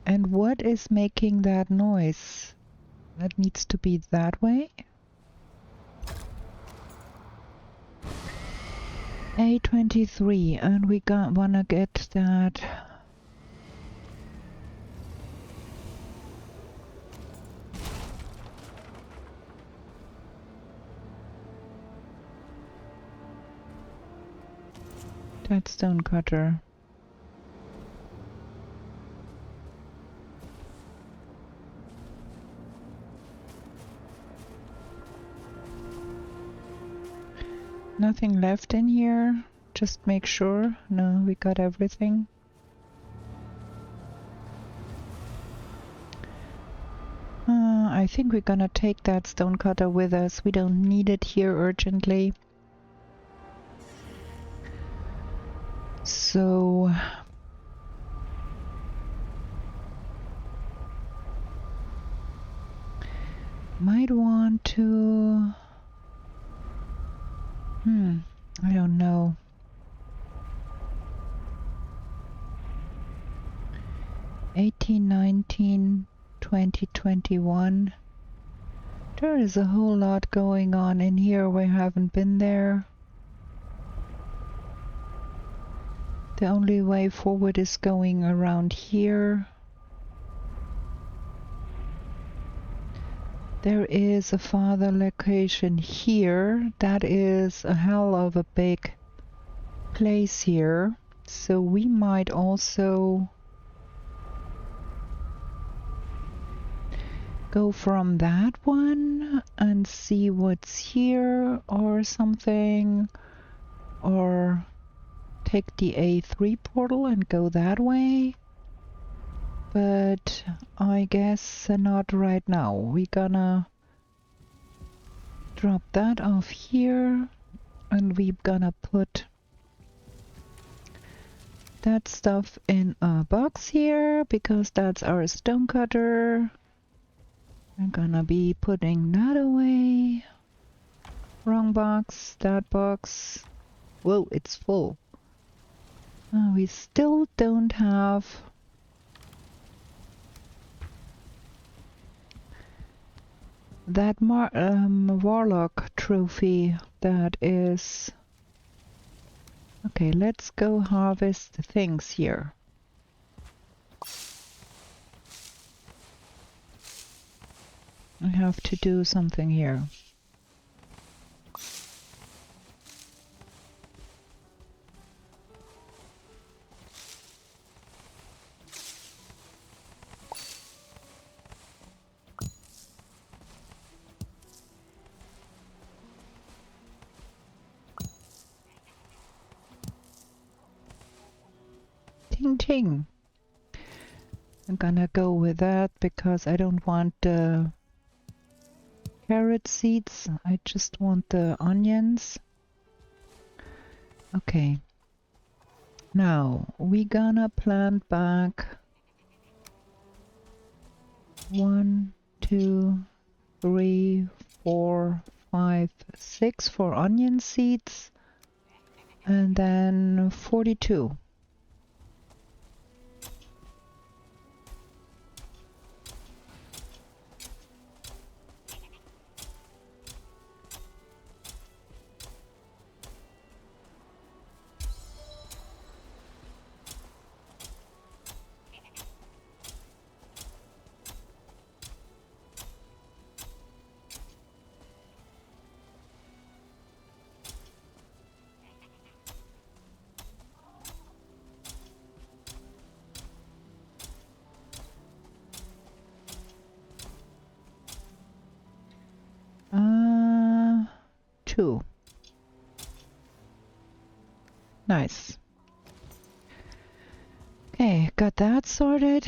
And what is making that noise? That needs to be that way. A23, and we wanna get that. That stone cutter. Nothing left in here. Just make sure. No, we got everything. I think we're gonna take that stone cutter with us. We don't need it here urgently. So might want to I don't know. '18, 19, 20, 21. There is a whole lot going on in here. We haven't been there. The only way forward is going around here. There is a farther location here. That is a hell of a big place here. So we might also go from that one and see what's here or something, or take the A3 portal and go that way. But I guess not right now. We're gonna drop that off here, and we're gonna put that stuff in a box here because that's our stone cutter. I'm gonna be putting that away. Wrong box, that box. Whoa, it's full. We still don't have that Warlock trophy. That is... Okay, let's go harvest things here. I have to do something here. Ting ting. I'm gonna go with that because I don't want the carrot seeds. I just want the onions. Okay. Now we gonna plant back 1, 2, 3, 4, 5, 6 for onion seeds, and then 42. Two. Nice. Okay, got that sorted,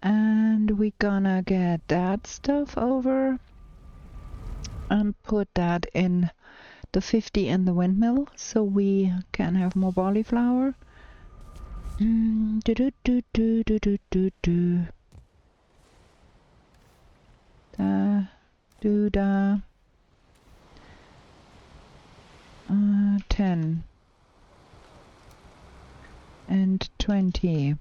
and we gonna get that stuff over and put that in the 50 in the windmill so we can have more barley flour. Do do do do do do do do. Da do da. 10 and 20.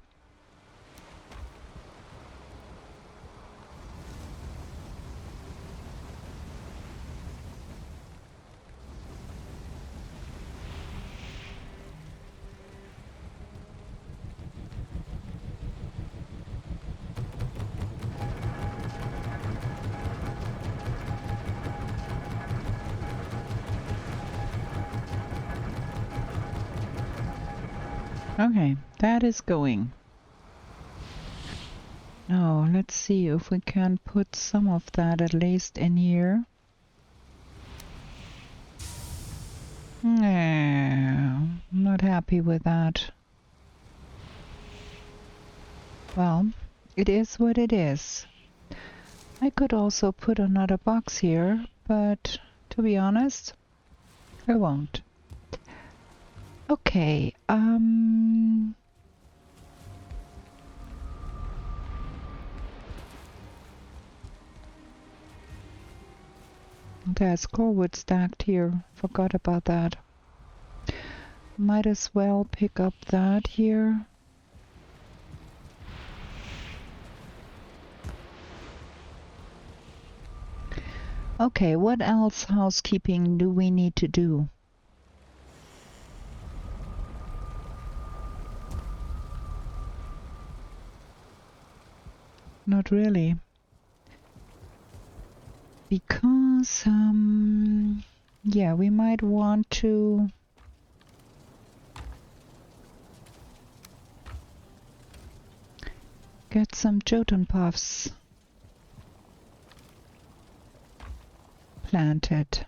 Okay, that is going. Now, let's see if we can put some of that at least in here. No, I'm not happy with that. Well, it is what it is. I could also put another box here, but to be honest, I won't. Okay, there's core wood stacked here. Forgot about that. Might as well pick up that here. Okay, what else housekeeping do we need to do? Not really. Because, yeah, we might want to get some Jotun puffs. planted.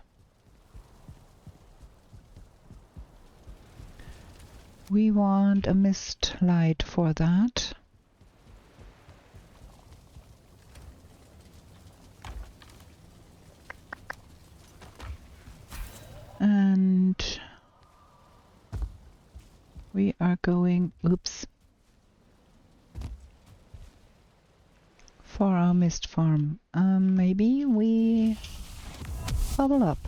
We want a mist light for that. And we are going, oops, for our mist farm. Maybe we bubble up.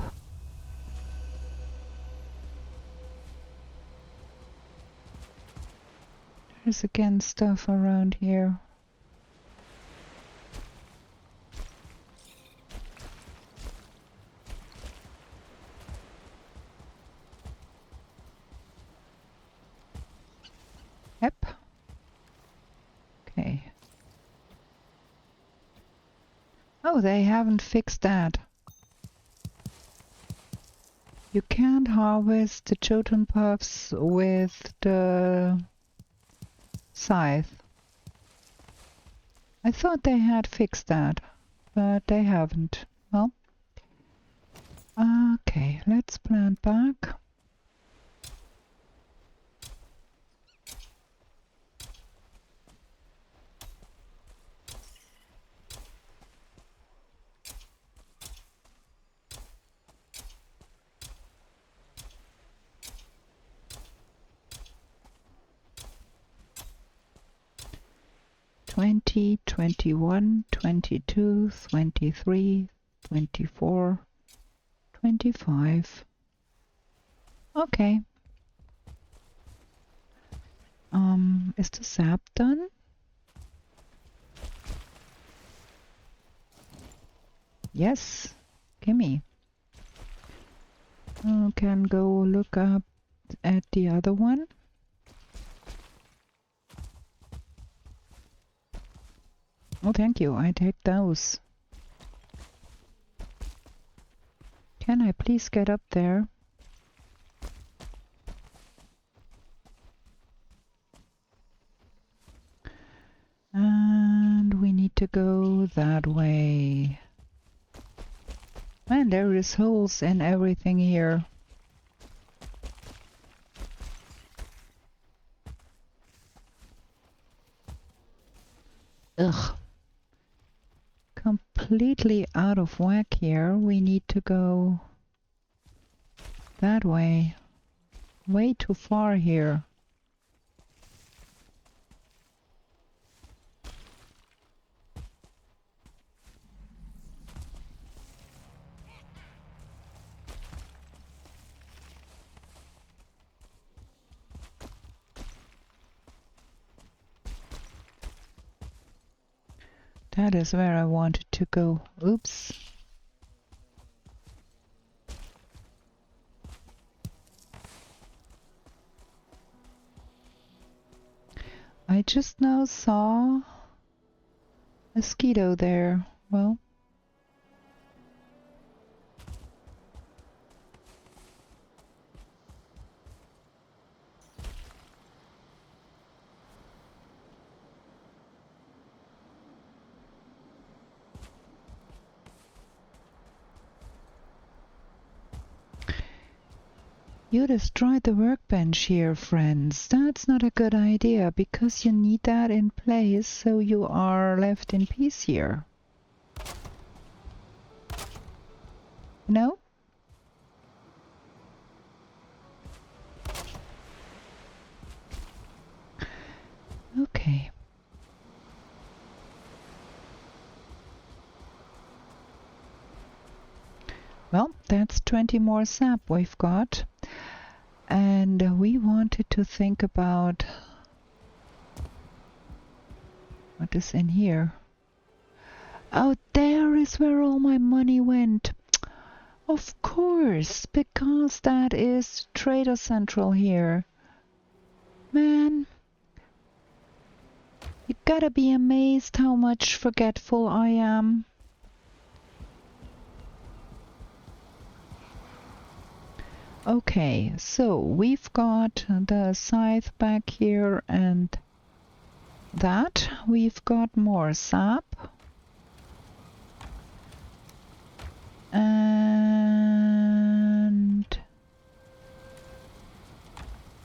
There's again stuff around here. Yep. Okay. Oh, they haven't fixed that. You can't harvest the Jotun puffs with the scythe. I thought they had fixed that, but they haven't. Well, okay, let's plant back. Twenty, 21, 22, 23, 24, 25. Okay. Is the sap done? Yes. Gimme. Can go look up at the other one. Oh, thank you. I take those. Can I please get up there? And we need to go that way. Man, there is holes in everything here. Ugh. Completely out of whack here. We need to go that way. Way too far here. That is where I wanted to go. Oops. I just now saw a mosquito there. Well, you destroyed the workbench here, friends. That's not a good idea, because you need that in place so you are left in peace here. No? Okay. Well, that's 20 more sap we've got. And we wanted to think about what is in here. Oh, there is where all my money went. Of course, because that is Trader Central here. Man, you gotta be amazed how much forgetful I am. Okay, so we've got the scythe back here and that. We've got more sap. And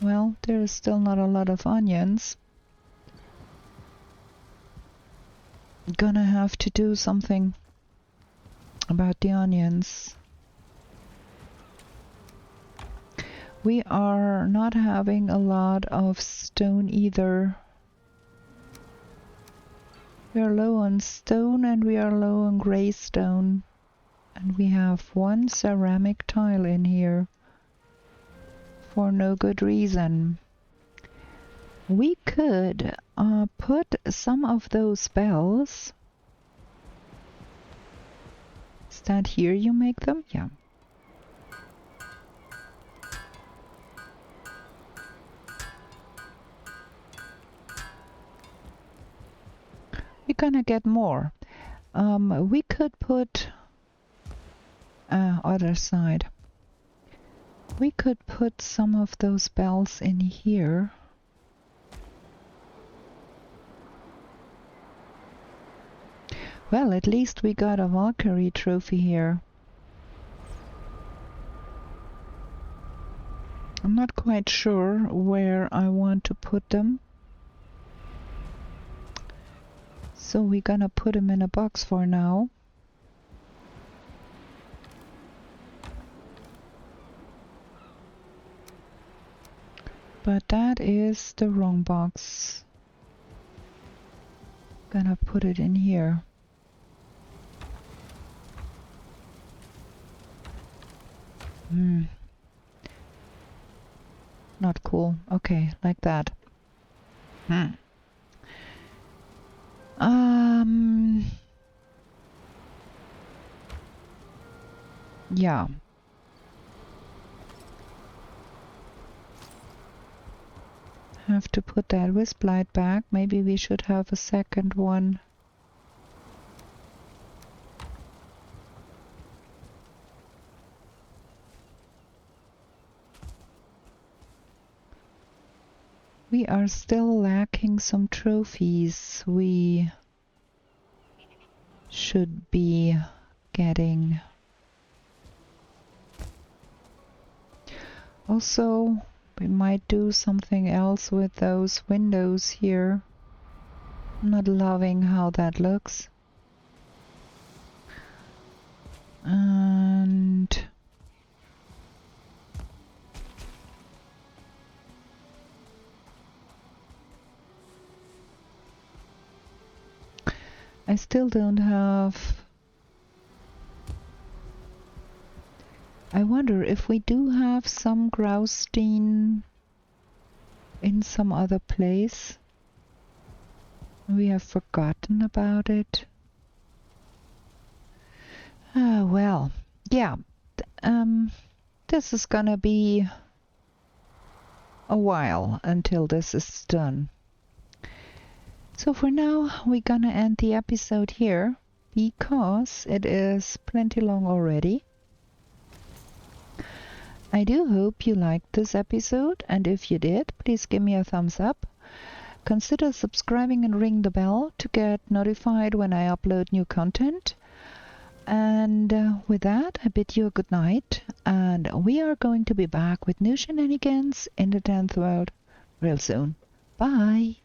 well, there's still not a lot of onions. Gonna have to do something about the onions. We are not having a lot of stone either. We are low on stone and we are low on greystone. And we have one ceramic tile in here. For no good reason. We could put some of those bells. Is that here you make them? Yeah. We're gonna get more. We could put other side. We could put some of those bells in here. Well, at least we got a Valkyrie trophy here. I'm not quite sure where I want to put them. So we're gonna put them in a box for now. But that is the wrong box. Gonna put it in here. Not cool. Okay, like that. Yeah. Have to put that wisp light back. Maybe we should have a second one. We are still lacking some trophies we should be getting. Also, we might do something else with those windows here. I'm not loving how that looks. And I still don't have... I wonder if we do have some greystone in some other place. We have forgotten about it. Well, yeah. This is gonna be a while until this is done. So for now, we're gonna end the episode here because it is plenty long already. I do hope you liked this episode, and if you did, please give me a thumbs up. Consider subscribing and ring the bell to get notified when I upload new content. And with that, I bid you a good night, and we are going to be back with new shenanigans in the 10th world real soon. Bye!